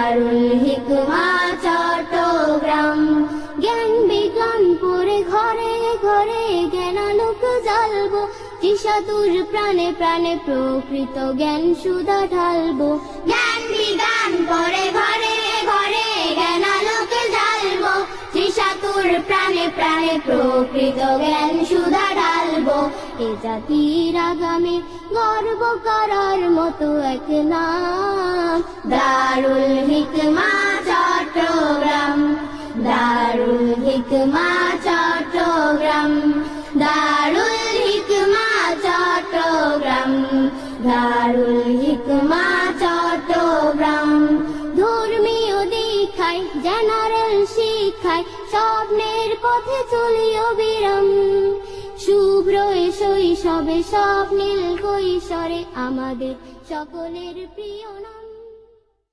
দারুল হিকমা চট্টগ্রাম। জ্ঞান বিজ্ঞান পড়ে ঘরে ঘরে জ্ঞানালোক জ্বালবো, চিসাতুর প্রাণে প্রাণে প্রকৃত জ্ঞান সুধা ঢালবো। জ্ঞান বিজ্ঞান পড়ে ঘরে ঘরে জ্ঞানালোক জ্বালবো, চিসাতুর প্রাণে প্রাণে প্রকৃত জ্ঞান সুধা ঢালবো। এ জাতির আগামী গর্ব করার মতো এক নাম দারুল হিকমা চট্টগ্রাম। দারুল হিকমা চট্টগ্রাম, দারুল হিকমা চট্টগ্রাম, দারুল হিকমা চট্টগ্রাম। ধর্মীয় দীক্ষায় জেনারেল শিক্ষায় স্বপ্নের পথে চলি অবিরাম। শুভ্র শৈশবে স্বপ্নীল কৈশোরে আমাদের সকলের প্রিয় নাম।